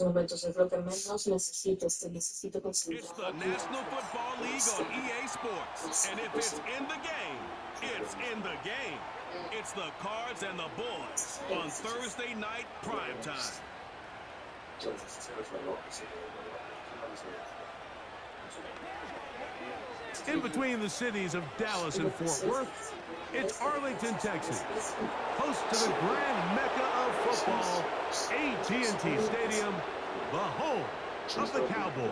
It's the National Football League on EA Sports. And if it's in the game, it's in the game. It's the Cards and the Boys on Thursday night primetime. In between the cities of Dallas and Fort Worth, it's Arlington, Texas, host to the grand mecca of football, AT&T Stadium, the home of the Cowboys.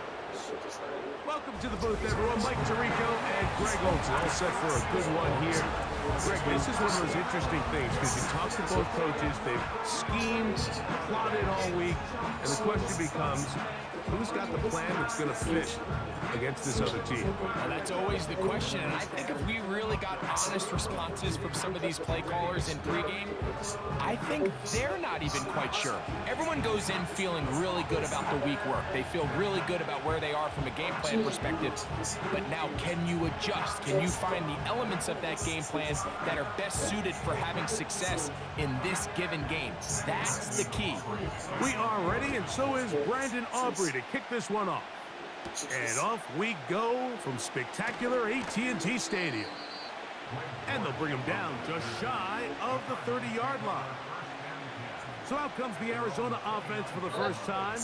Welcome to the booth, everyone. Mike Tirico and Greg Olson, all set for a good one here. Greg, this is one of those interesting things because you talk to both coaches. They've schemed, plotted all week, and the question becomes, who's got the plan that's going to fit against this other team? Well, that's always the question, and I think if we really got honest responses from some of these play callers in pregame, I think they're not even quite sure. Everyone goes in feeling really good about the week work. They feel really good about where they are from a game plan perspective, but now can you adjust? Can you find the elements of that game plan that are best suited for having success in this given game? That's the key. We are ready, and so is Brandon Aubrey to kick this one off. And off we go from spectacular AT&T Stadium. And they'll bring him down just shy of the 30-yard line. So out comes the Arizona offense for the first time.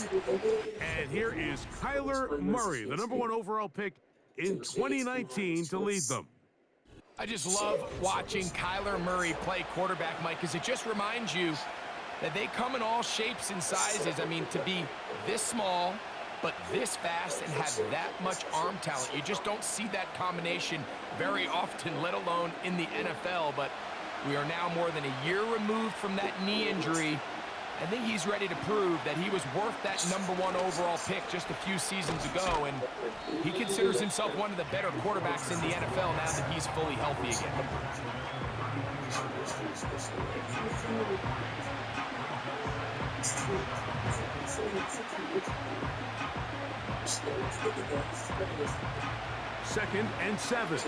And here is Kyler Murray, the #1 overall pick in 2019 to lead them. I just love watching Kyler Murray play quarterback, Mike, because it just reminds you that they come in all shapes and sizes. I mean, to be this small, but this fast and have that much arm talent, you just don't see that combination very often, let alone in the NFL. But we are now more than a year removed from that knee injury. I think he's ready to prove that he was worth that #1 overall pick just a few seasons ago, and he considers himself one of the better quarterbacks in the NFL now that he's fully healthy again. Second and 7.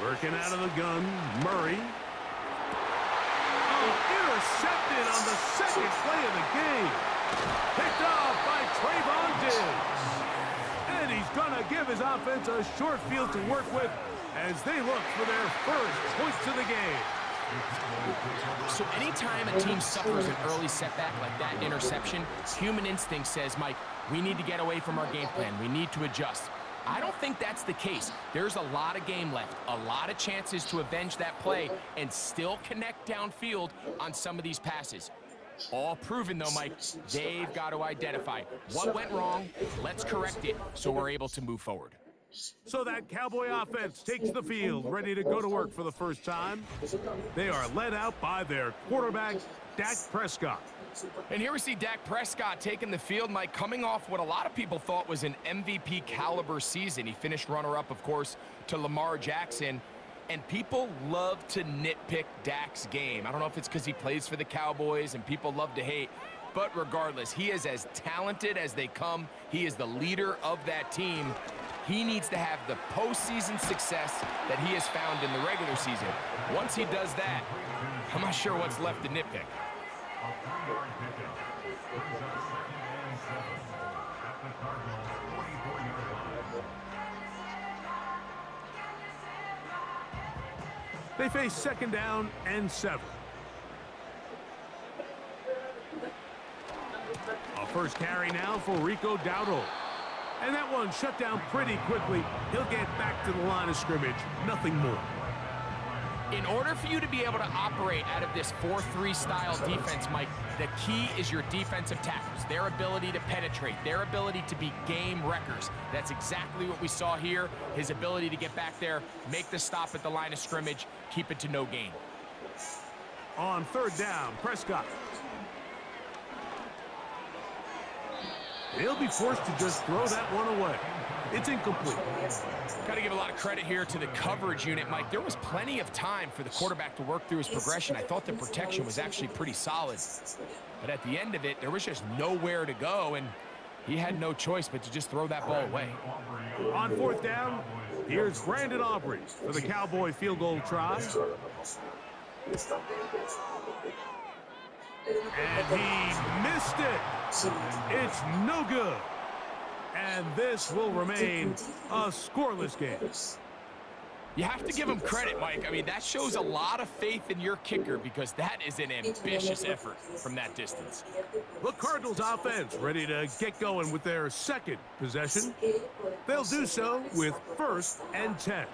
Working out of the gun, Murray. Oh, intercepted on the second play of the game. Picked off by Trayvon Diggs. And he's going to give his offense a short field to work with as they look for their first points of the game. So anytime a team suffers an early setback like that interception, human instinct says, Mike, we need to get away from our game plan. We need to adjust. I don't think that's the case. There's a lot of game left, a lot of chances to avenge that play and still connect downfield on some of these passes. All proven, though, Mike, they've got to identify what went wrong, let's correct it so we're able to move forward. So that Cowboy offense takes the field, ready to go to work for the first time. They are led out by their quarterback, Dak Prescott. And here we see Dak Prescott taking the field, Mike, coming off what a lot of people thought was an MVP caliber season. He finished runner-up, of course, to Lamar Jackson. And people love to nitpick Dak's game. I don't know if it's because he plays for the Cowboys and people love to hate. But regardless, he is as talented as they come. He is the leader of that team. He needs to have the postseason success that he has found in the regular season. Once he does that, I'm not sure what's left to nitpick. They face second down and 7. A first carry now for Rico Dowdle. And that one shut down pretty quickly. He'll get back to the line of scrimmage. Nothing more. In order for you to be able to operate out of this 4-3 style defense, Mike, the key is your defensive tackles, their ability to penetrate, their ability to be game wreckers. That's exactly what we saw here, his ability to get back there, make the stop at the line of scrimmage, keep it to no gain. On third down, Prescott. He'll be forced to just throw that one away. It's incomplete. Got to give a lot of credit here to the coverage unit, Mike. There was plenty of time for the quarterback to work through his progression. I thought the protection was actually pretty solid. But at the end of it, there was just nowhere to go, and he had no choice but to just throw that ball away. On fourth down, here's Brandon Aubrey for the Cowboy field goal try. And he missed it. It's no good. And this will remain a scoreless game. You have to give him credit, Mike. I mean, that shows a lot of faith in your kicker because that is an ambitious effort from that distance. The Cardinals offense ready to get going with their second possession. They'll do so with 1st and 10.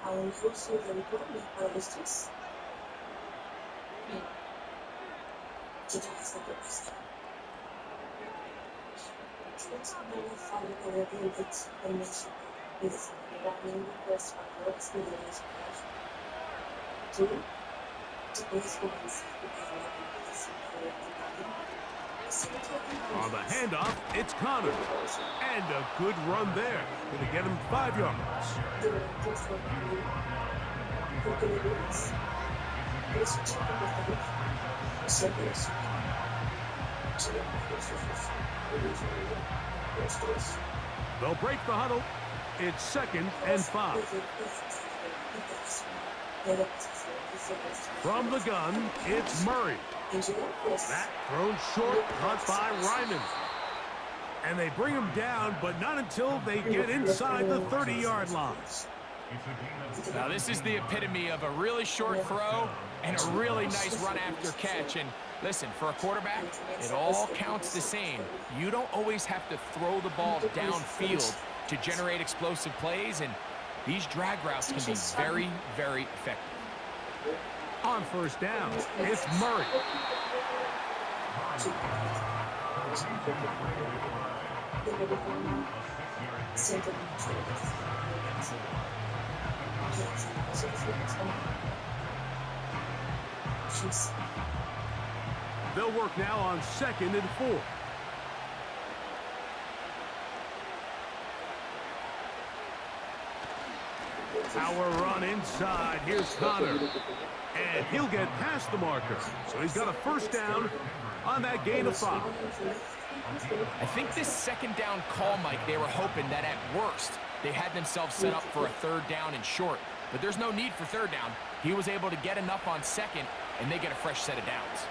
On the handoff, it's Connor. And a good run there. Going to get him 5 yards. They'll break the huddle. It's 2nd and 5. From the gun, it's Murray. That thrown short, caught by Ryman. And they bring him down, but not until they get inside the 30-yard line. Now, this is the epitome of a really short throw and a really nice run after catch. And listen, for a quarterback, it all counts the same. You don't always have to throw the ball downfield to generate explosive plays, and these drag routes can be very, very effective. On 1st down, it's Murray. They'll work now on 2nd and 4. Power run inside. Here's Connor. And he'll get past the marker. So he's got a 1st down on that gain of 5. I think this 2nd down call, Mike, they were hoping that at worst they had themselves set up for a 3rd down and short. But there's no need for 3rd down. He was able to get enough on 2nd, and they get a fresh set of downs.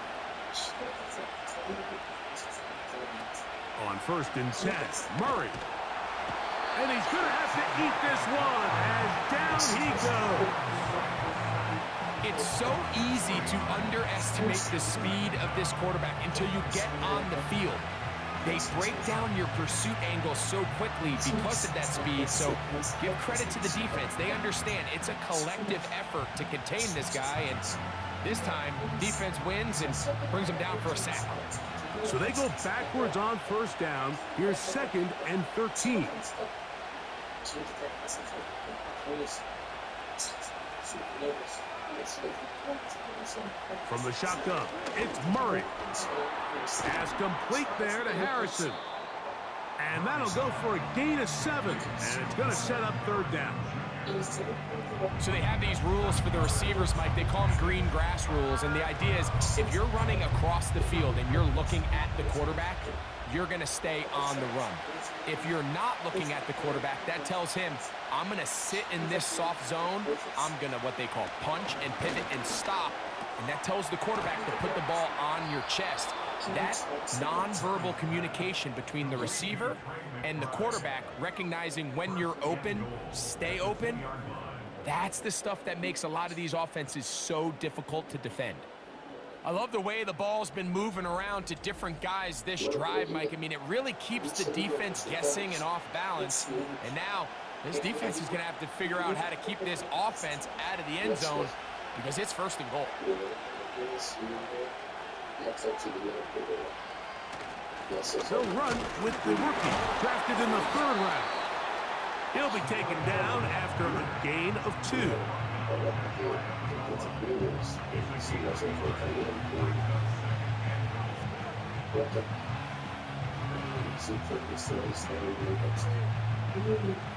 On 1st and 10, Murray. And he's going to have to eat this one as down he goes. It's so easy to underestimate the speed of this quarterback until you get on the field. They break down your pursuit angle so quickly because of that speed, so give credit to the defense. They understand it's a collective effort to contain this guy, and this time, defense wins and brings him down for a sack. So they go backwards on 1st down. Here's 2nd and 13. From the shotgun, it's Murray. Pass complete there to Harrison. And that'll go for a gain of 7. And it's going to set up 3rd down. So they have these rules for the receivers, Mike. They call them green grass rules. And the idea is if you're running across the field and you're looking at the quarterback, you're going to stay on the run. If you're not looking at the quarterback, that tells him, I'm going to sit in this soft zone. I'm going to what they call punch and pivot and stop. And that tells the quarterback to put the ball on your chest. That nonverbal communication between the receiver and the quarterback, recognizing when you're open, stay open, that's the stuff that makes a lot of these offenses so difficult to defend. I love the way the ball's been moving around to different guys this drive, Mike. I mean, it really keeps the defense guessing and off balance. And now this defense is going to have to figure out how to keep this offense out of the end zone because it's 1st and goal. They'll run with the rookie, drafted in the 3rd round. He'll be taken down after a gain of 2.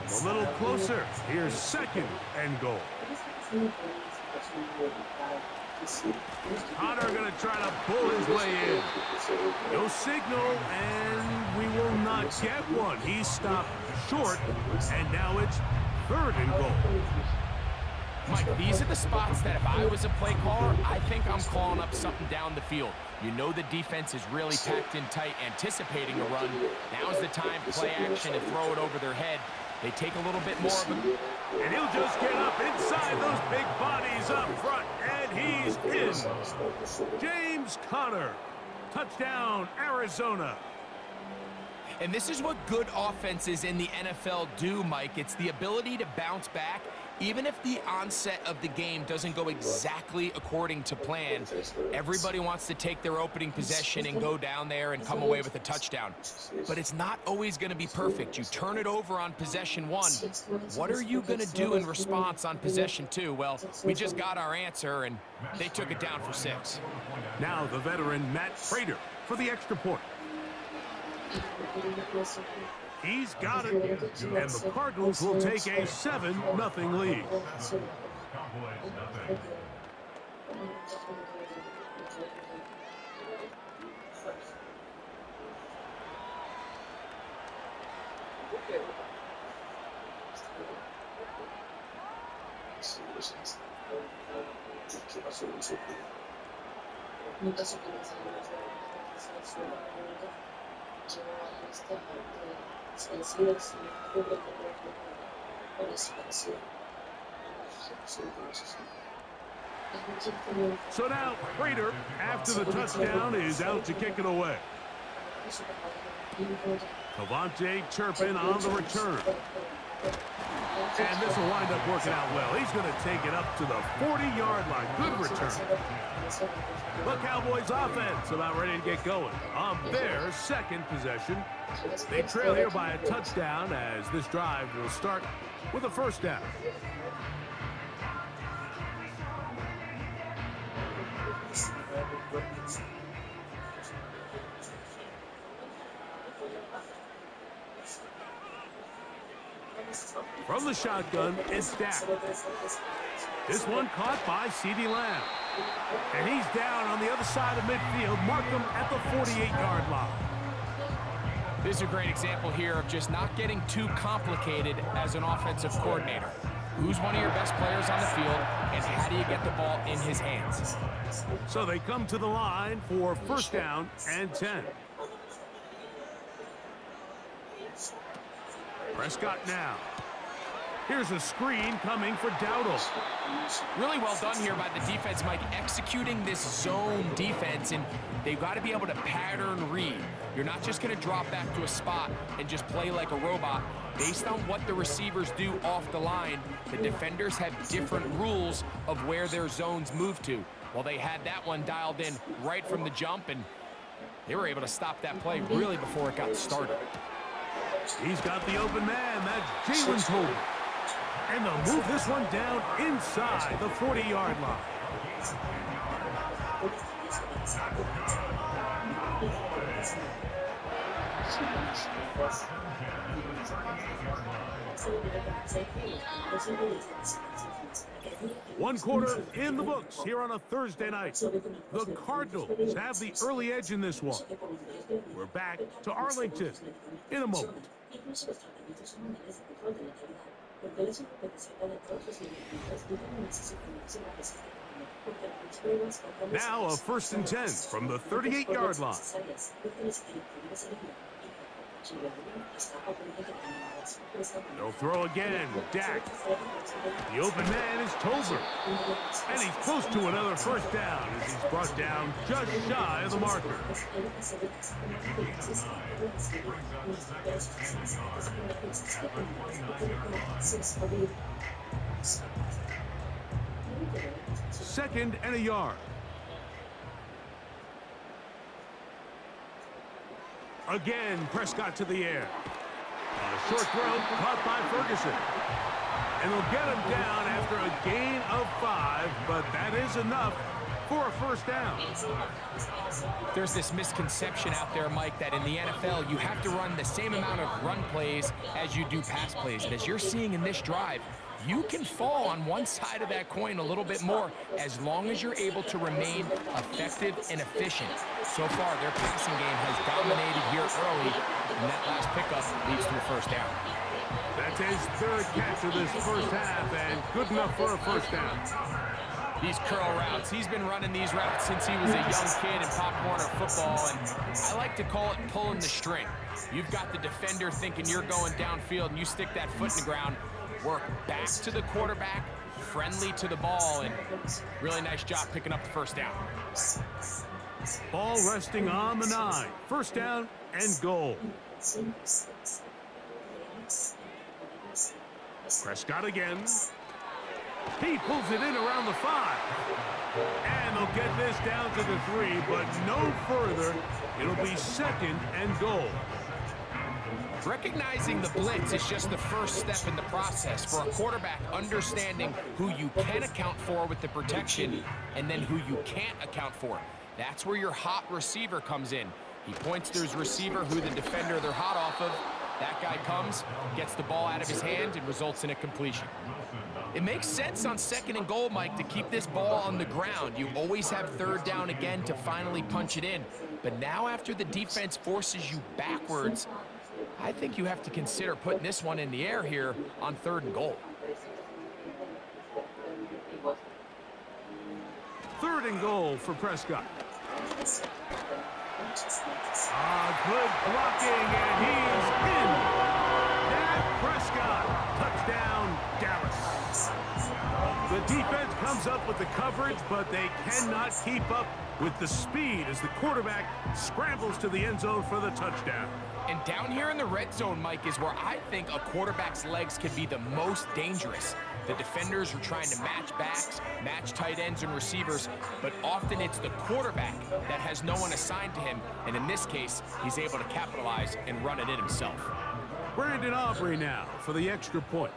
A little closer. Here's 2nd and goal. Connor going to try to pull his way in. No signal, and we will not get one. He's stopped short, and now it's 3rd and goal. Mike, these are the spots that if I was a play caller, I think I'm calling up something down the field. You know the defense is really packed in tight, anticipating a run. Now's the time, play action and throw it over their head. They take a little bit more of them. And he'll just get up inside those big bodies up front, and he's in. James Conner, touchdown, Arizona. And this is what good offenses in the NFL do, Mike. It's the ability to bounce back, even if the onset of the game doesn't go exactly according to plan. Everybody wants to take their opening possession and go down there and come away with a touchdown. But it's not always going to be perfect. You turn it over on possession 1. What are you going to do in response on possession 2? Well, we just got our answer, and they took it down for 6. Now the veteran Matt Prater for the extra point. He's got it, and the Cardinals will take a 7-0 lead. So now Prater, after the touchdown, is out to kick it away. Cavante Turpin on the return. And this will wind up working out well. He's going to take it up to the 40-yard line. Good return. The Cowboys offense about ready to get going on their second possession. They trail here by a touchdown as this drive will start with a first down. From the shotgun, it's Dak. This one caught by CeeDee Lamb. And he's down on the other side of midfield. Mark him at the 48-yard line. This is a great example here of just not getting too complicated as an offensive coordinator. Who's one of your best players on the field, and how do you get the ball in his hands? So they come to the line for first down and 10. Prescott now. Here's a screen coming for Dowdle. Really well done here by the defense, Mike, executing this zone defense, and they've got to be able to pattern read. You're not just going to drop back to a spot and just play like a robot. Based on what the receivers do off the line, the defenders have different rules of where their zones move to. Well, they had that one dialed in right from the jump, and they were able to stop that play really before it got started. He's got the open man. That's Jalen Tolbert. And they'll move this one down inside the 40-yard line. One quarter in the books here on a Thursday night. The Cardinals have the early edge in this one. We're back to Arlington in a moment. Now a first and 10 from the 38-yard line. They'll throw again. Dak. The open man is Tolbert. And he's close to another first down as he's brought down just shy of the marker. Second and a yard. Again, Prescott to the air. A short throw caught by Ferguson. And they'll get him down after a gain of 5, but that is enough for a first down. There's this misconception out there, Mike, that in the NFL you have to run the same amount of run plays as you do pass plays. And as you're seeing in this drive, you can fall on one side of that coin a little bit more as long as you're able to remain effective and efficient. So far, their passing game has dominated here early, and that last pickup leads to a first down. That That's his third catch of this first half, and good enough for a first down. These curl routes, he's been running these routes since he was a young kid in Pop Warner football, and I like to call it pulling the string. You've got the defender thinking you're going downfield, and you stick that foot in the ground, work back to the quarterback, friendly to the ball, and really nice job picking up the first down. Ball resting on the 9. First down and goal. Prescott again. He pulls it in around the 5. And they'll get this down to the 3, but no further. It'll be second and goal. Recognizing the blitz is just the first step in the process for a quarterback, understanding who you can account for with the protection and then who you can't account for. That's where your hot receiver comes in. He points to his receiver who the defender they're hot off of. That guy comes, gets the ball out of his hand, and results in a completion. It makes sense on second and goal, Mike, to keep this ball on the ground. You always have third down again to finally punch it in. But now after the defense forces you backwards, I think you have to consider putting this one in the air here on third and goal. Third and goal for Prescott. Good blocking, and he's in. Dak Prescott, touchdown, Dallas. The defense comes up with the coverage, but they cannot keep up with the speed as the quarterback scrambles to the end zone for the touchdown. And down here in the red zone, Mike, is where I think a quarterback's legs can be the most dangerous. The defenders are trying to match backs, match tight ends and receivers, but often it's the quarterback that has no one assigned to him, and in this case, he's able to capitalize and run it in himself. Brandon Aubrey now for the extra point.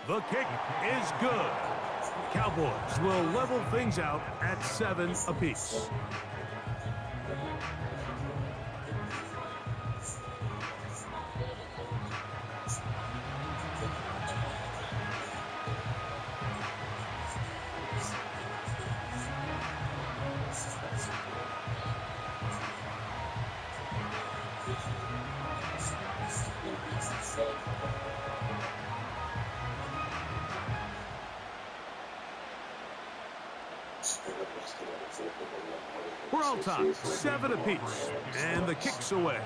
The kick is good. Cowboys will level things out at 7 apiece. We're all tied, 7 apiece, and the kick's away.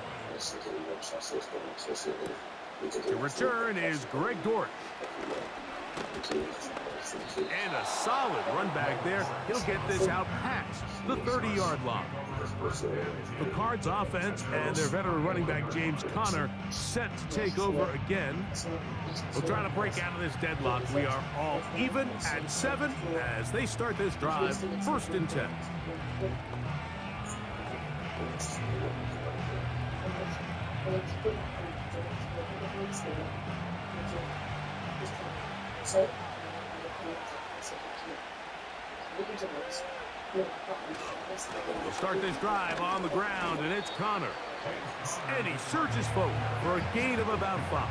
The return is Greg Dortch. And a solid run back there. He'll get this out past the 30-yard line. The Cards offense and their veteran running back James Conner set to take over again. We'll try to break out of this deadlock. We are all even at 7 as they start this drive, 1st and 10. We'll start this drive on the ground, and it's Conner. And he surges forward for a gain of about 5.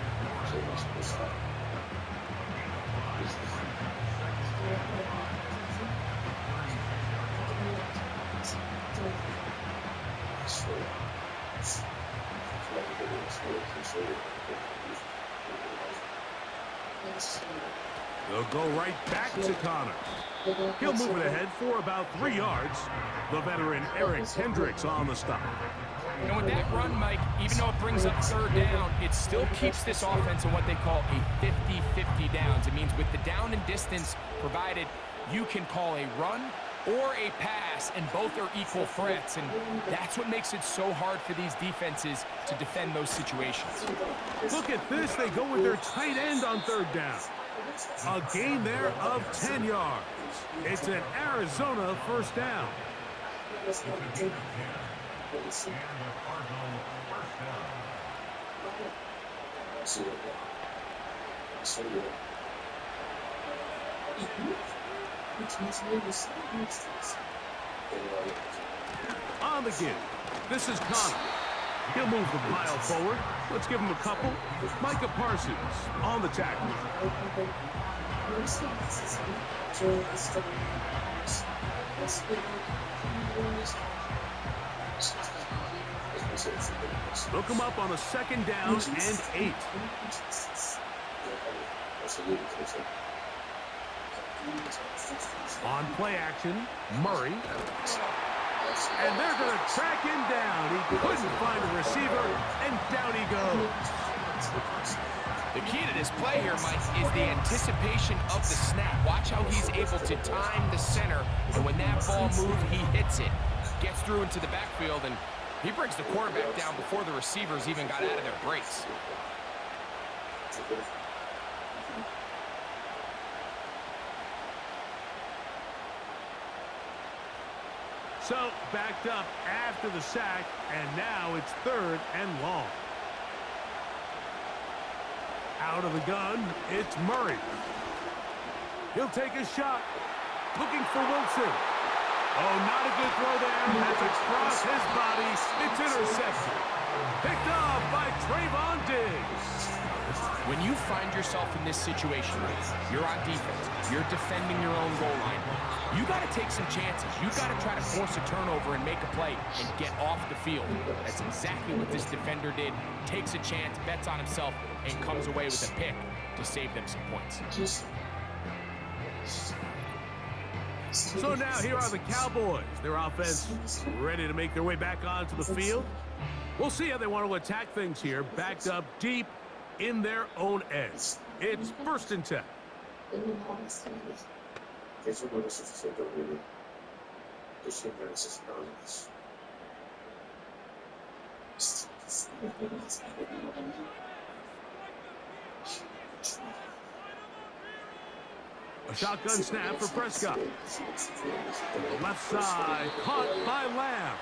They'll go right back to Conner. He'll move it ahead for about 3 yards. The veteran Eric Hendricks on the stop. And with that run, Mike, even though it brings up third down, it still keeps this offense in what they call a 50-50 downs. It means with the down and distance provided, you can call a run or a pass, and both are equal threats. And that's what makes it so hard for these defenses to defend those situations. Look at this. They go with their tight end on third down. A gain there of 10 yards. It's an Arizona first down. On the give. This is Conner. He'll move the pile forward. Let's give him a couple. Micah Parsons on the tackle. Look him up on a 2nd down and 8. On play action, Murray. And they're going to track him down. He couldn't find a receiver, and down he goes. The key to this play here, Mike, is the anticipation of the snap. Watch how he's able to time the center, and when that ball moves, he hits it. Gets through into the backfield, and he brings the quarterback down before the receivers even got out of their breaks. So, backed up after the sack, and now it's 3rd and long. Out of the gun, it's Murray. He'll take a shot. Looking for Wilson. Oh, not a good throw there. That's across his body. It's intercepted. Picked off by Trayvon Diggs. When you find yourself in this situation, you're on defense, you're defending your own goal line, you got to take some chances. You got to try to force a turnover and make a play and get off the field. That's exactly what this defender did. Takes a chance, bets on himself, and comes away with a pick to save them some points. So now here are the Cowboys. Their offense ready to make their way back onto the field. We'll see how they want to attack things here, backed up deep in their own end. It's 1st and 10. A shotgun snap for Prescott. Left side, caught by Lamb.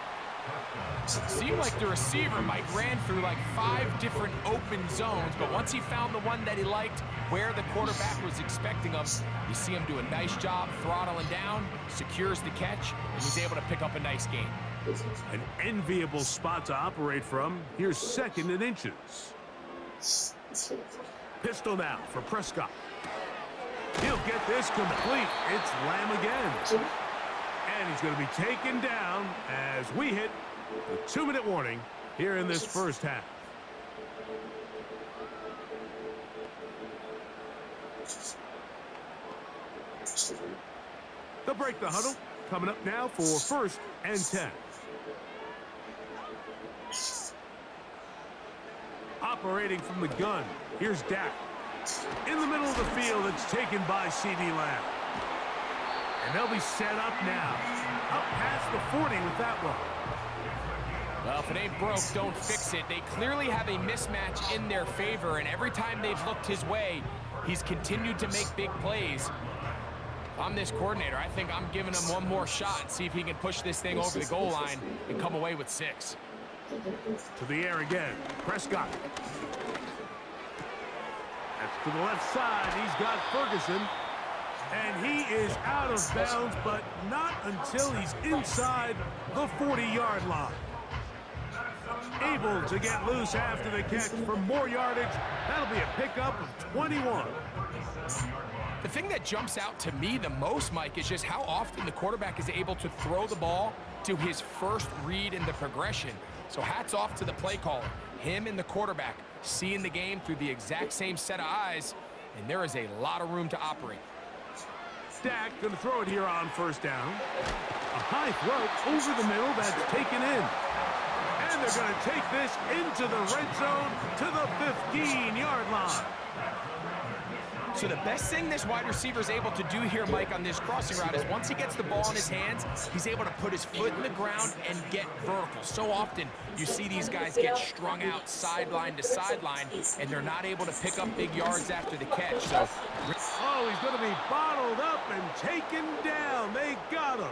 Seemed like the receiver, Mike, ran through like 5 different open zones, but once he found the one that he liked, where the quarterback was expecting him, you see him do a nice job throttling down, secures the catch, and he's able to pick up a nice gain. An enviable spot to operate from. Here's 2nd and inches. Pistol now for Prescott. He'll get this complete. It's Lamb again. And he's going to be taken down as we hit the 2-minute warning here in this 1st half. They'll break the huddle. Coming up now for 1st and 10. Operating from the gun, here's Dak. In the middle of the field, it's taken by C.D. Lamb. And they'll be set up now. Up past the 40 with that one. Well, if it ain't broke, don't fix it. They clearly have a mismatch in their favor, and every time they've looked his way, he's continued to make big plays. If I'm this coordinator, I think I'm giving him one more shot and see if he can push this thing over the goal line and come away with 6. To the air again. Prescott. That's to the left side. He's got Ferguson. And he is out of bounds, but not until he's inside the 40-yard line. Able to get loose after the catch for more yardage. That'll be a pickup of 21. The thing that jumps out to me the most, Mike, is just how often the quarterback is able to throw the ball to his first read in the progression. So hats off to the play caller. Him and the quarterback seeing the game through the exact same set of eyes, and there is a lot of room to operate. Dak going to throw it here on 1st down. A high throw over the middle that's taken in. And they're going to take this into the red zone to the 15-yard line. So the best thing this wide receiver is able to do here, Mike, on this crossing route is once he gets the ball in his hands, he's able to put his foot in the ground and get vertical. So often you see these guys get strung out sideline to sideline, and they're not able to pick up big yards after the catch. So, oh, he's going to be bottled up and taken down. They got him.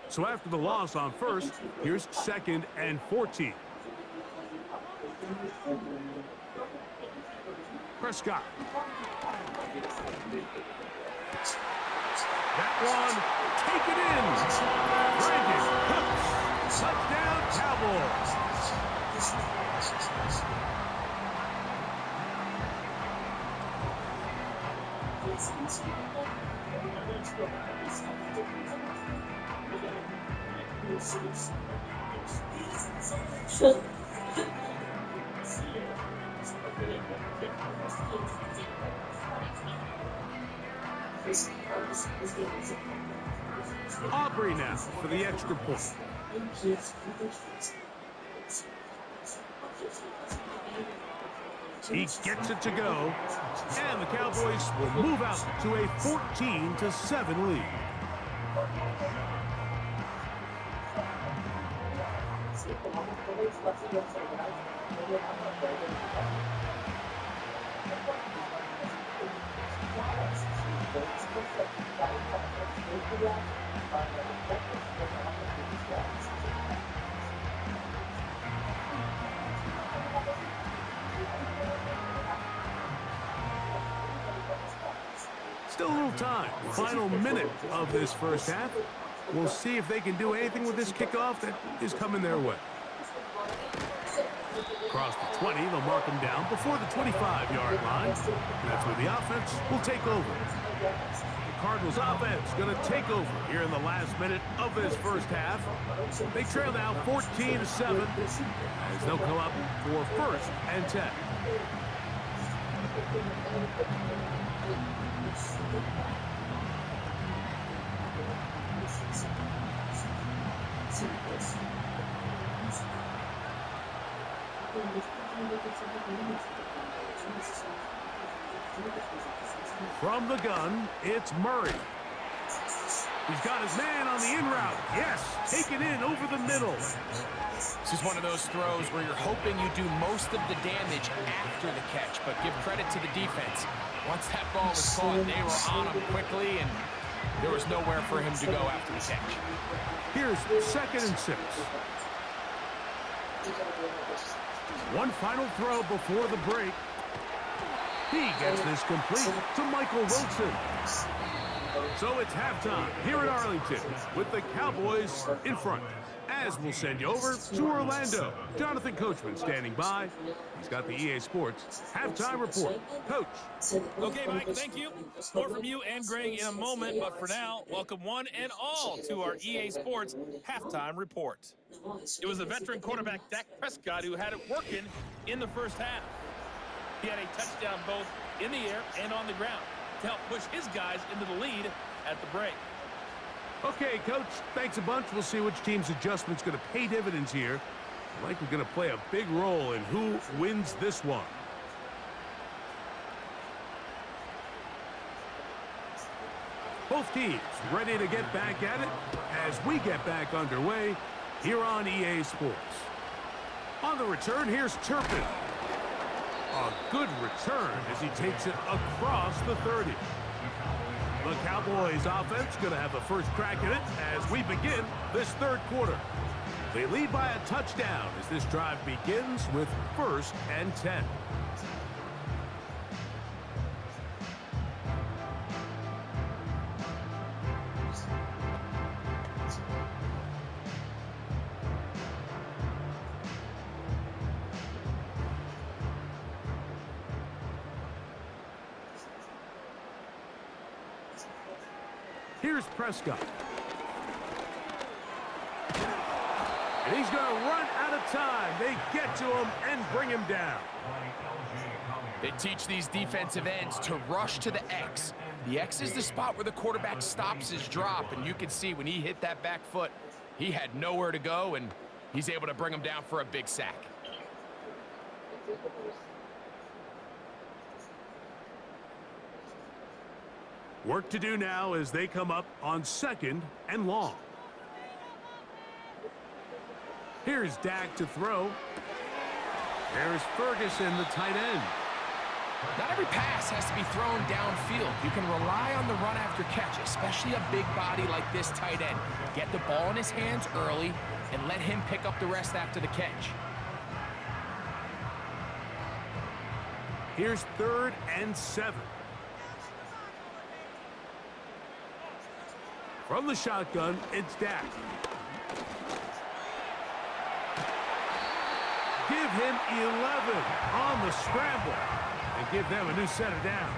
So after the loss on 1st, here's 2nd and 14. Prescott. That one taken in. Brandon Cooks. Touchdown, Cowboys. Aubrey now for the extra point. He gets it to go, and the Cowboys will move out to a 14-7 lead. Still a little time. Final minute of this first half. We'll see if they can do anything with this kickoff that is coming their way. Across the 20, they'll mark them down before the 25-yard line. And that's where the offense will take over. The Cardinals offense going to take over here in the last minute of this first half. They trail now 14-7 as they'll come up for 1st and 10. From the gun, it's Murray. He's got his man on the in route. Yes, taken in over the middle. This is one of those throws where you're hoping you do most of the damage after the catch, but give credit to the defense. Once that ball was caught, they were on him quickly, and there was nowhere for him to go after the catch. Here's 2nd and 6. One final throw before the break. He gets this complete to Michael Wilson. So it's halftime here in Arlington with the Cowboys in front. As we'll send you over to Orlando. Jonathan Coachman standing by. He's got the EA Sports halftime report. Coach. Okay, Mike, thank you. More from you and Greg in a moment, but for now, welcome one and all to our EA Sports halftime report. It was the veteran quarterback Dak Prescott who had it working in the first half. He had a touchdown both in the air and on the ground to help push his guys into the lead at the break. Okay, Coach, thanks a bunch. We'll see which team's adjustment's going to pay dividends here. I think we're going to play a big role in who wins this one. Both teams ready to get back at it as we get back underway here on EA Sports. On the return, here's Turpin. A good return as he takes it across the 30. The Cowboys offense going to have the first crack at it as we begin this third quarter. They lead by a touchdown as this drive begins with 1st and 10. Here's Prescott. And he's going to run out of time. They get to him and bring him down. They teach these defensive ends to rush to the X. The X is the spot where the quarterback stops his drop, and you can see when he hit that back foot, he had nowhere to go, and he's able to bring him down for a big sack. Work to do now as they come up on 2nd and long. Here's Dak to throw. There's Ferguson, the tight end. Not every pass has to be thrown downfield. You can rely on the run after catch, especially a big body like this tight end. Get the ball in his hands early and let him pick up the rest after the catch. Here's 3rd and 7. From the shotgun, it's Dak. him 11 on the scramble and give them a new set of downs.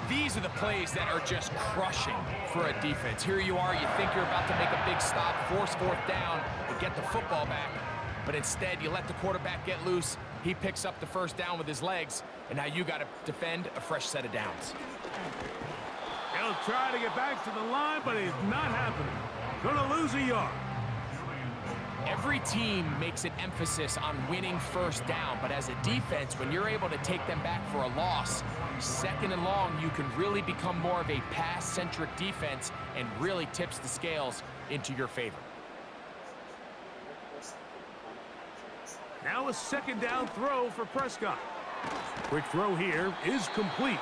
These are the plays that are just crushing for a defense. Here you are, you think you're about to make a big stop, force fourth down, and get the football back. But instead, you let the quarterback get loose. He picks up the first down with his legs, and now you got to defend a fresh set of downs. He'll try to get back to the line, but it's not happening. Gonna lose a yard. Every team makes an emphasis on winning first down, but as a defense, when you're able to take them back for a loss, second and long, you can really become more of a pass-centric defense and really tips the scales into your favor. Now a second down throw for Prescott. Quick throw here is complete.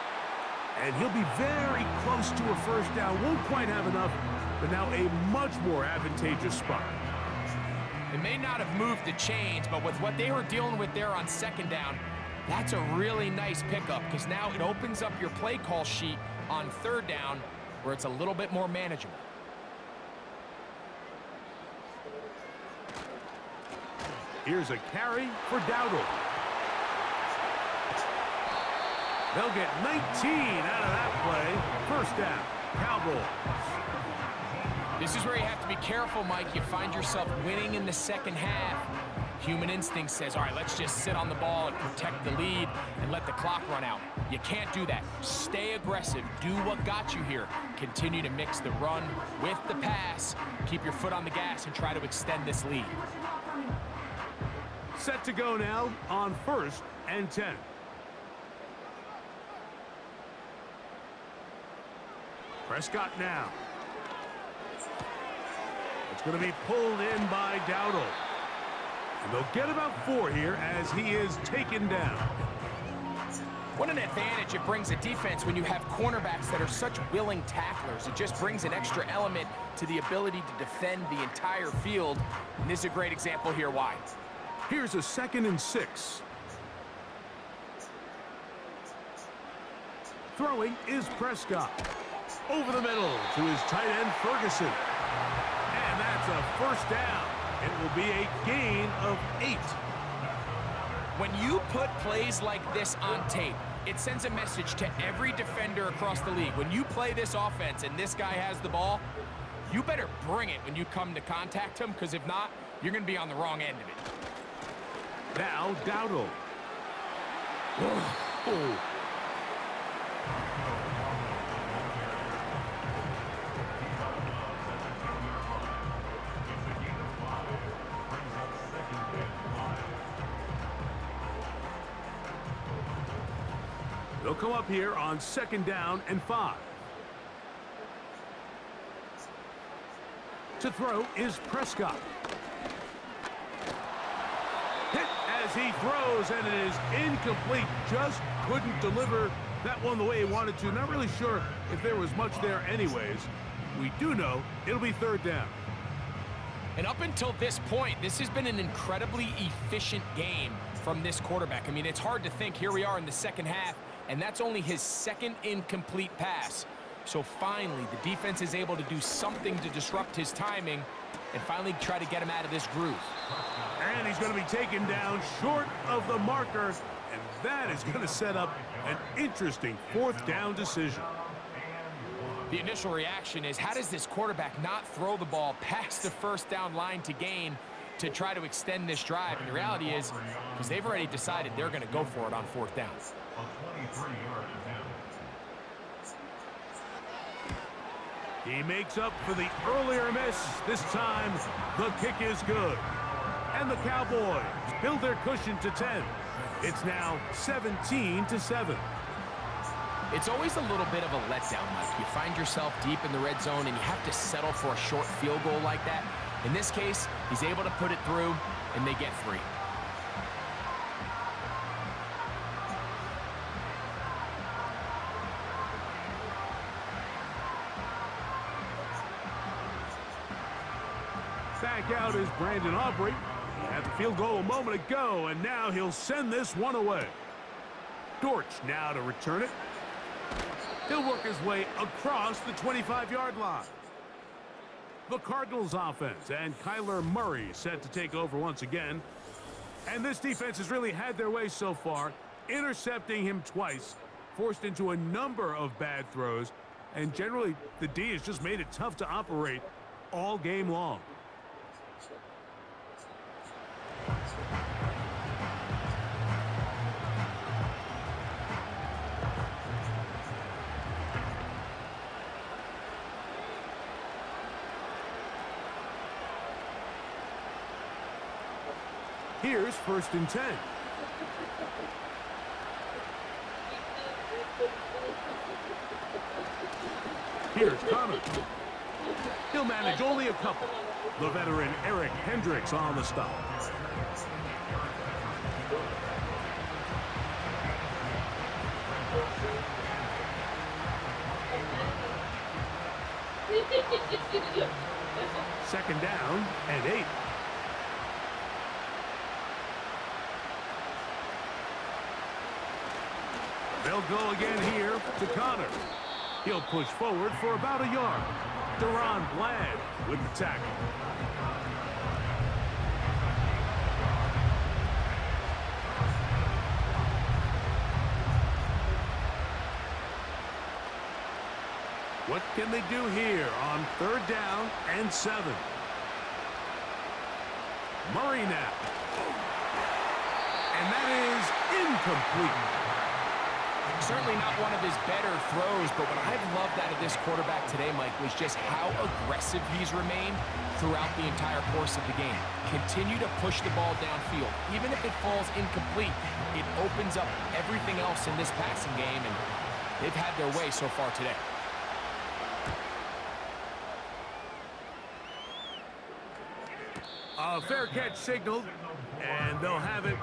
And he'll be very close to a first down. Won't quite have enough, but now a much more advantageous spot. They may not have moved the chains, but with what they were dealing with there on second down, that's a really nice pickup because now it opens up your play call sheet on third down where it's a little bit more manageable. Here's a carry for Dowdle. They'll get 19 out of that play. First down, Cowboys. This is where you have to be careful, Mike. You find yourself winning in the second half. Human instinct says, all right, let's just sit on the ball and protect the lead and let the clock run out. You can't do that. Stay aggressive. Do what got you here. Continue to mix the run with the pass. Keep your foot on the gas and try to extend this lead. Set to go now on 1st and 10. Prescott now. It's going to be pulled in by Dowdle. And they'll get about 4 here as he is taken down. What an advantage it brings a defense when you have cornerbacks that are such willing tacklers. It just brings an extra element to the ability to defend the entire field. And this is a great example here why. Here's a 2nd and 6. Throwing is Prescott. Over the middle to his tight end, Ferguson. And that's a first down. It will be a gain of 8. When you put plays like this on tape, it sends a message to every defender across the league. When you play this offense and this guy has the ball, you better bring it when you come to contact him, because if not, you're going to be on the wrong end of it. Now Dowdle. Oh. They'll come up here on 2nd down and 5. To throw is Prescott. Hit as he throws, and it is incomplete. Just couldn't deliver that one the way he wanted to. Not really sure if there was much there anyways. We do know it'll be 3rd down. And up until this point, this has been an incredibly efficient game from this quarterback. I mean, it's hard to think. Here we are in the second half, and that's only his 2nd incomplete pass. So finally, the defense is able to do something to disrupt his timing and finally try to get him out of this groove. And he's going to be taken down short of the marker, and that is going to set up an interesting 4th down decision. The initial reaction is, how does this quarterback not throw the ball past the first down line to gain to try to extend this drive? And the reality is, because they've already decided they're going to go for it on 4th down. He makes up for the earlier miss. This time, the kick is good. And the Cowboys build their cushion to 10. It's now 17-7. It's always a little bit of a letdown, Mike. You find yourself deep in the red zone, and you have to settle for a short field goal like that. In this case, he's able to put it through, and they get 3. Back out is Brandon Aubrey. He had the field goal a moment ago, and now he'll send this one away. Dortch now to return it. He'll work his way across the 25-yard line. The Cardinals offense and Kyler Murray set to take over once again. And this defense has really had their way so far, intercepting him twice, forced into a number of bad throws, and generally the D has just made it tough to operate all game long. Here's 1st and 10. Here's Connor. He'll manage only a couple. The veteran Eric Hendricks on the stop. Second down and 8. They'll go again here to Connor. He'll push forward for about a yard. Deron Bland with the tackle. What can they do here on 3rd down and 7? Murray now. And that is incomplete. Certainly not one of his better throws, but what I've loved out of this quarterback today, Mike, was just how aggressive he's remained throughout the entire course of the game. Continue to push the ball downfield. Even if it falls incomplete, it opens up everything else in this passing game, and they've had their way so far today. A fair catch signaled, and they'll have it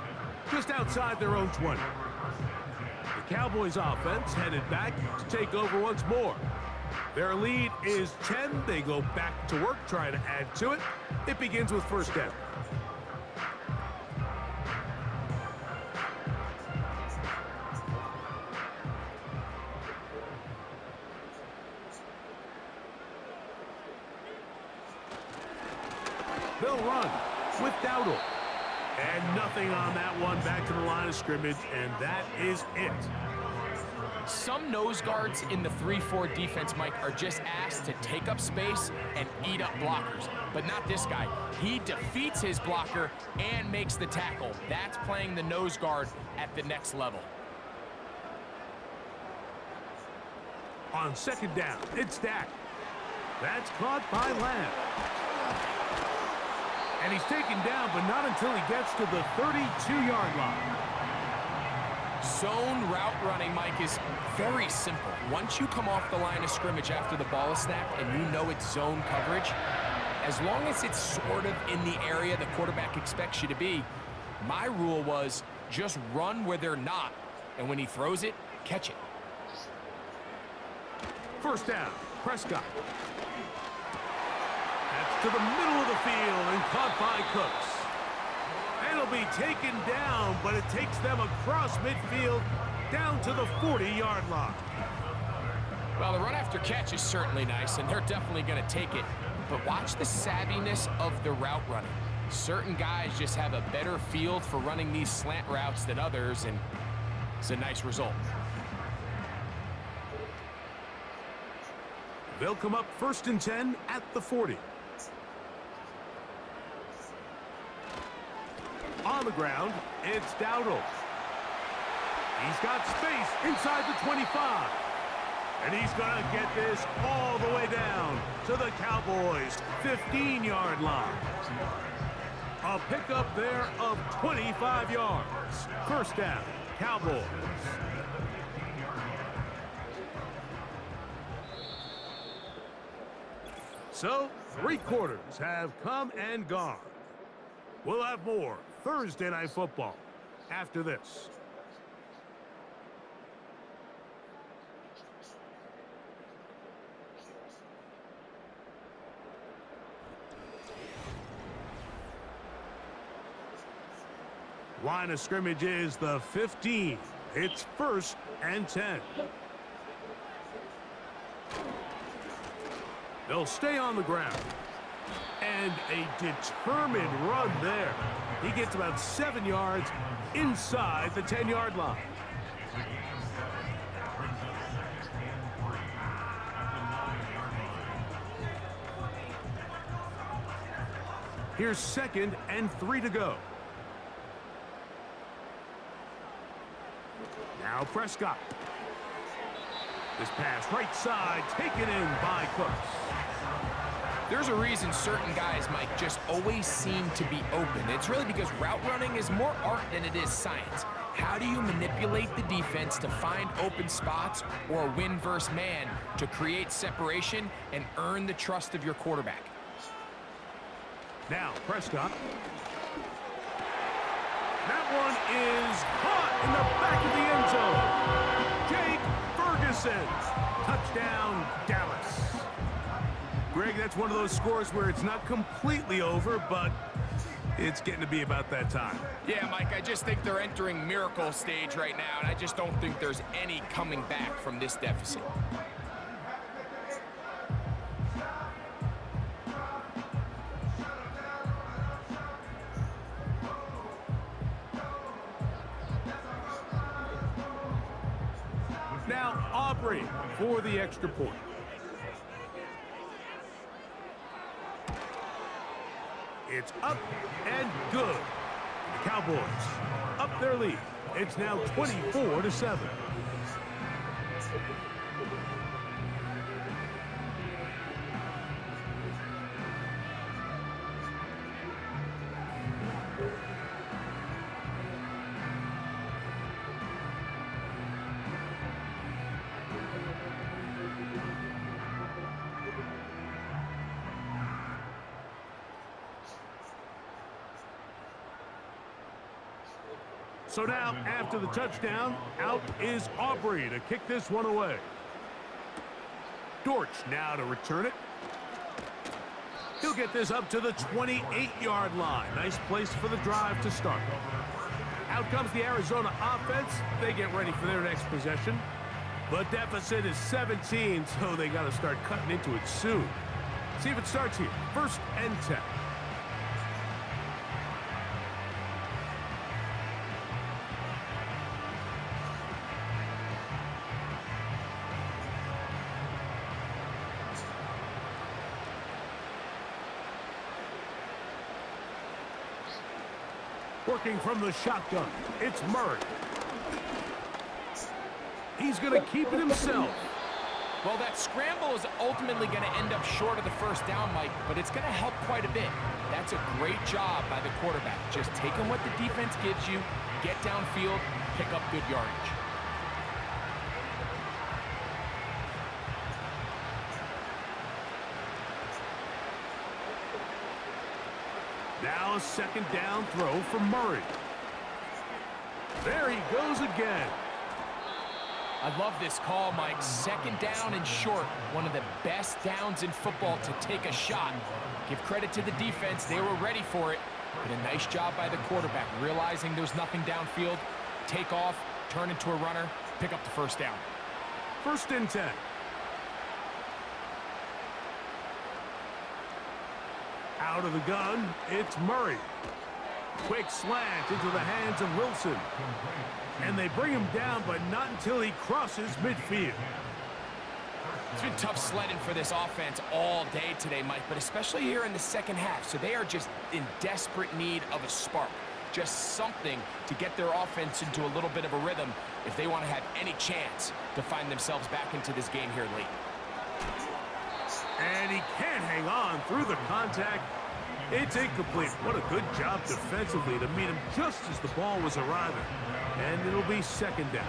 just outside their own 20. The Cowboys offense headed back to take over once more. Their lead is 10. They go back to work, trying to add to it. It begins with 1st down. They'll run with Dowdle. And nothing on that one, back to the line of scrimmage, and that is it. Some nose guards in the 3-4 defense, Mike, are just asked to take up space and eat up blockers. But not this guy. He defeats his blocker and makes the tackle. That's playing the nose guard at the next level. On 2nd down, it's Dak. That's caught by Lamb. And he's taken down, but not until he gets to the 32-yard line. Zone route running, Mike, is very simple. Once you come off the line of scrimmage after the ball is snapped and you know it's zone coverage, as long as it's sort of in the area the quarterback expects you to be, my rule was just run where they're not. And when he throws it, catch it. 1st down, Prescott. That's to the middle of the field and caught by Cooks. It'll be taken down, but it takes them across midfield down to the 40-yard line. Well, the run after catch is certainly nice, and they're definitely going to take it. But watch the savviness of the route running. Certain guys just have a better field for running these slant routes than others, and it's a nice result. They'll come up 1st and 10 at the 40. On the ground, it's Dowdle. He's got space inside the 25. And he's going to get this all the way down to the Cowboys' 15-yard line. A pickup there of 25 yards. 1st down, Cowboys. So, 3 quarters have come and gone. We'll have more Thursday Night Football after this. Line of scrimmage is the 15. It's 1st and 10. They'll stay on the ground. And a determined run there. He gets about 7 yards inside the 10-yard line. Here's 2nd and 3 to go. Now Prescott. This pass right side taken in by Cooks. There's a reason certain guys, Mike, just always seem to be open. It's really because route running is more art than it is science. How do you manipulate the defense to find open spots or a win versus man to create separation and earn the trust of your quarterback? Now Prescott. That one is caught in the back of the end zone. Jake Ferguson. Touchdown, Dallas. Greg, that's one of those scores where it's not completely over, but it's getting to be about that time. Yeah, Mike, I just think they're entering miracle stage right now, and I just don't think there's any coming back from this deficit. Now Aubrey for the extra point. It's up and good. The Cowboys up their lead. It's now 24-7. So now, after the touchdown, out is Aubrey to kick this one away. Dortch now to return it. He'll get this up to the 28-yard line. Nice place for the drive to start. Out comes the Arizona offense. They get ready for their next possession. The deficit is 17, so they got to start cutting into it soon. See if it starts here. 1st and 10. Working from the shotgun, it's Murray. He's going to keep it himself. Well, that scramble is ultimately going to end up short of the first down, Mike, but it's going to help quite a bit. That's a great job by the quarterback. Just taking what the defense gives you, get downfield, pick up good yardage. Now a 2nd down throw for Murray. There he goes again. I love this call, Mike. 2nd down and short. One of the best downs in football to take a shot. Give credit to the defense. They were ready for it. But a nice job by the quarterback, realizing there's nothing downfield. Take off, turn into a runner, pick up the 1st down. 1st and 10. Out of the gun, it's Murray. Quick slant into the hands of Wilson. And they bring him down, but not until he crosses midfield. It's been tough sledding for this offense all day today, Mike, but especially here in the 2nd half. So they are just in desperate need of a spark. Just something to get their offense into a little bit of a rhythm if they want to have any chance to find themselves back into this game here late. And he can't hang on through the contact. It's incomplete. What a good job defensively to meet him just as the ball was arriving. And it'll be 2nd down.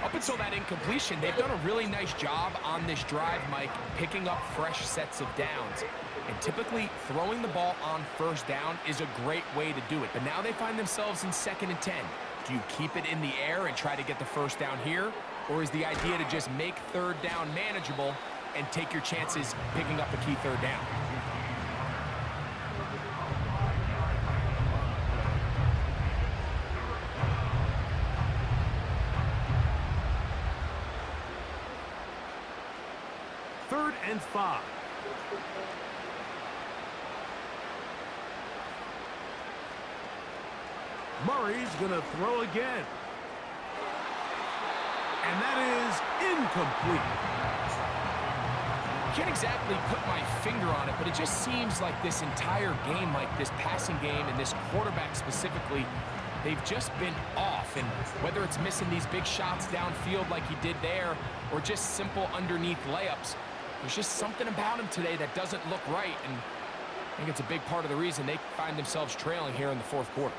Up until that incompletion, they've done a really nice job on this drive, Mike, picking up fresh sets of downs. And typically, throwing the ball on 1st down is a great way to do it. But now they find themselves in 2nd and 10. Do you keep it in the air and try to get the 1st down here? Or is the idea to just make 3rd down manageable and take your chances picking up a key 3rd down? Third and 5. Murray's going to throw again. And that is incomplete. Can't exactly put my finger on it, but it just seems like this entire game, like this passing game and this quarterback specifically, they've just been off. And whether it's missing these big shots downfield like he did there or just simple underneath layups, there's just something about him today that doesn't look right. And I think it's a big part of the reason they find themselves trailing here in the fourth quarter.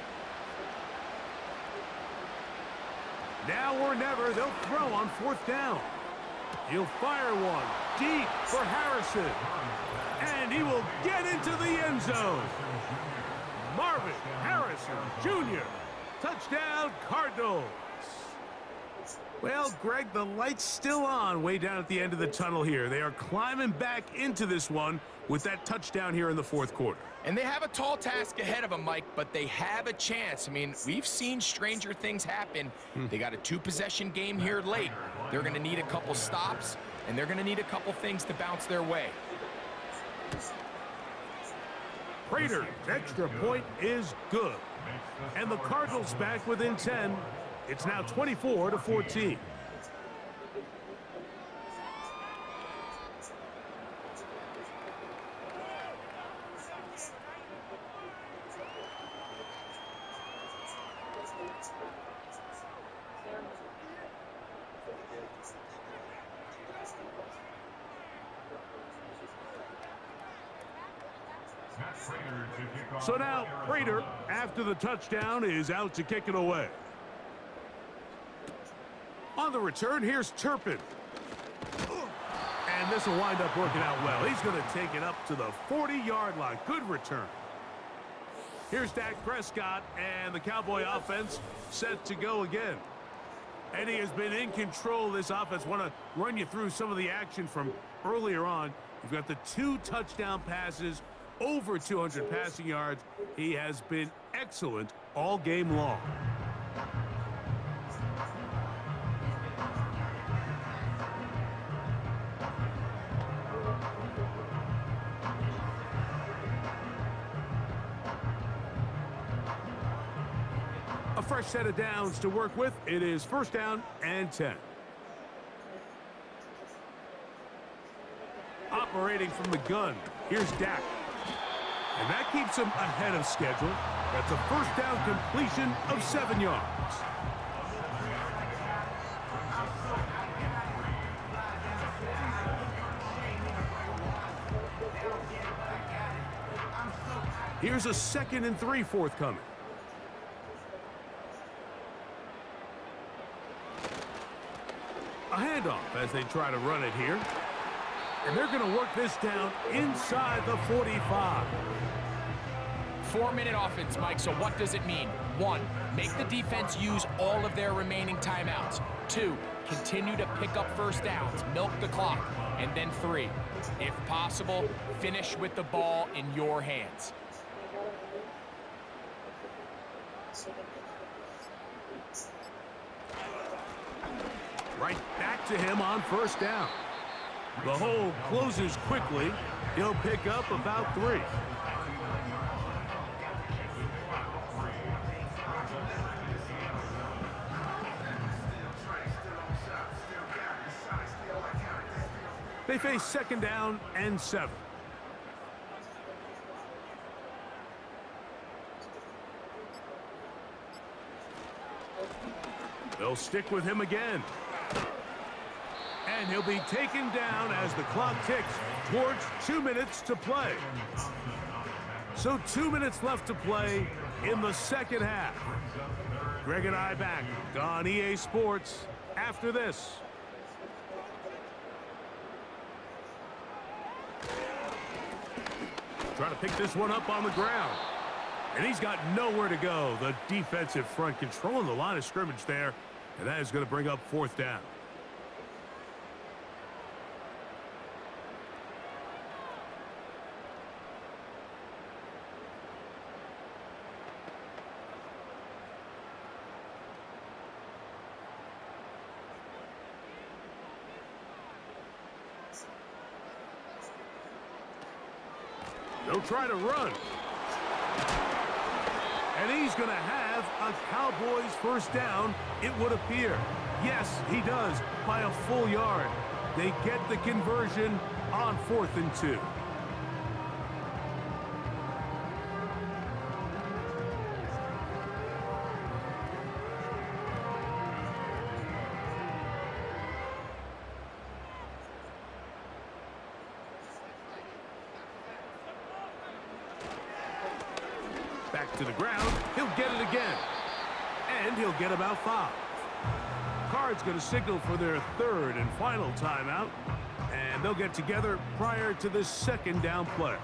Now or never, they'll throw on fourth down. He'll fire one deep for Harrison. And he will get into the end zone. Marvin Harrison Jr. Touchdown, Cardinals. Well, Greg, the light's still on way down at the end of the tunnel here. They are climbing back into this one with that touchdown here in the fourth quarter. And they have a tall task ahead of them, Mike, but they have a chance. I mean, we've seen stranger things happen. They got a two-possession game here late. They're going to need a couple stops, and they're going to need a couple things to bounce their way. Prater's extra point is good. And the Cardinals back within 10. It's now 24-14. So now Prater, after the touchdown, is out to kick it away. On the return, here's Turpin. And this will wind up working out well. He's going to take it up to the 40-yard line. Good return. Here's Dak Prescott, and the Cowboy offense set to go again. And he has been in control of this offense. Want to run you through some of the action from earlier on. You've got the 2 touchdown passes, over 200 passing yards. He has been excellent all game long. A fresh set of downs to work with. It is first down and 10. Operating from the gun, here's Dak. And that keeps him ahead of schedule. That's a first down completion of 7 yards. Here's a 2nd and 3 forthcoming. A handoff as they try to run it here. And they're going to work this down inside the 45. 4-minute offense, Mike, so what does it mean? 1, make the defense use all of their remaining timeouts. 2, continue to pick up first downs, milk the clock. And then 3, if possible, finish with the ball in your hands. Right back to him on first down. The hole closes quickly. He'll pick up about 3. They face 2nd down and 7. They'll stick with him again. And he'll be taken down as the clock ticks towards 2 minutes to play. So 2 minutes left to play in the second half. Greg and I back on EA Sports after this. Trying to pick this one up on the ground. And he's got nowhere to go. The defensive front controlling the line of scrimmage there. And that is going to bring up 4th down. They'll try to run. And he's going to have a Cowboys first down, it would appear. Yes, he does, by a full yard. They get the conversion on 4th and 2. Back to the ground. He'll get it again. And he'll get about 5. Cards going to signal for their 3rd and final timeout. And they'll get together prior to the 2nd down play.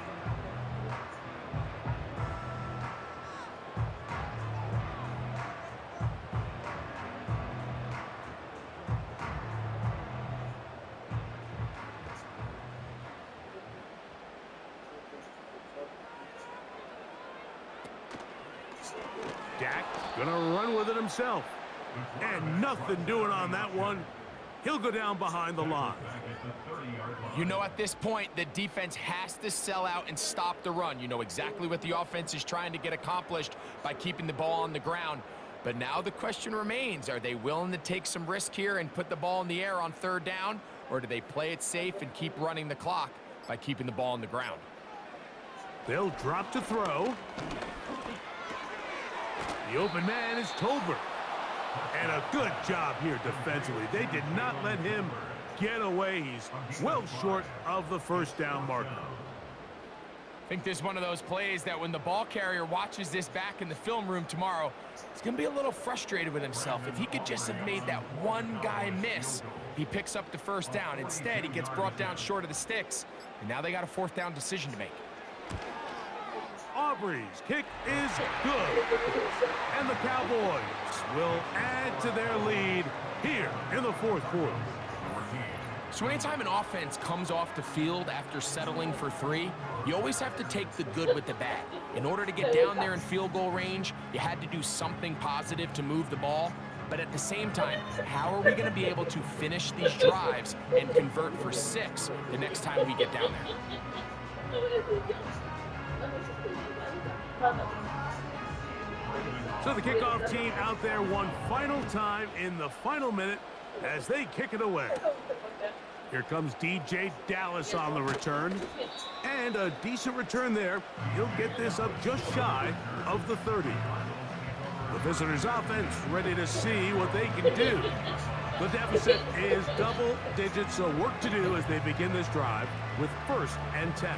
Dak gonna run with it himself. And nothing doing on that one. He'll go down behind the line. You know, at this point, the defense has to sell out and stop the run. You know exactly what the offense is trying to get accomplished by keeping the ball on the ground. But now the question remains, are they willing to take some risk here and put the ball in the air on 3rd down? Or do they play it safe and keep running the clock by keeping the ball on the ground? They'll drop to throw. The open man is Tolbert. And a good job here defensively. They did not let him get away. He's well short of the first down marker. I think this is one of those plays that when the ball carrier watches this back in the film room tomorrow, he's going to be a little frustrated with himself. If he could just have made that one guy miss, he picks up the first down. Instead, he gets brought down short of the sticks, and now they got a 4th down decision to make. Aubrey's kick is good. And the Cowboys will add to their lead here in the 4th quarter. So anytime an offense comes off the field after settling for 3, you always have to take the good with the bad. In order to get down there in field goal range, you had to do something positive to move the ball. But at the same time, how are we going to be able to finish these drives and convert for 6 the next time we get down there? So the kickoff team out there one final time in the final minute as they kick it away. Here comes DJ Dallas on the return. And a decent return there. He'll get this up just shy of the 30. The visitors' offense ready to see what they can do. The deficit is double digits, so work to do as they begin this drive with 1st and 10.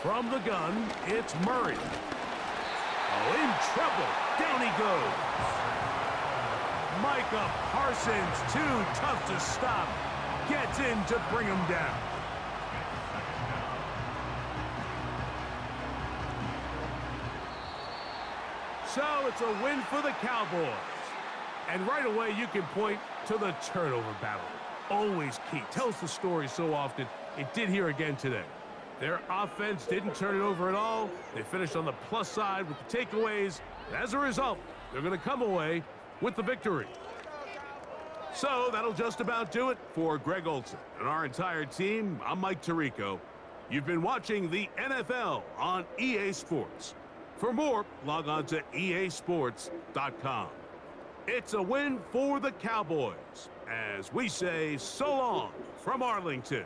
From the gun, it's Murray. Oh, in trouble. Down he goes. Micah Parsons, too tough to stop. Gets in to bring him down. So it's a win for the Cowboys. And right away, you can point to the turnover battle. Always key. Tells the story so often. It did here again today. Their offense didn't turn it over at all. They finished on the plus side with the takeaways. As a result, they're going to come away with the victory. So that'll just about do it for Greg Olson and our entire team. I'm Mike Tirico. You've been watching the NFL on EA Sports. For more, log on to easports.com. It's a win for the Cowboys as we say so long from Arlington.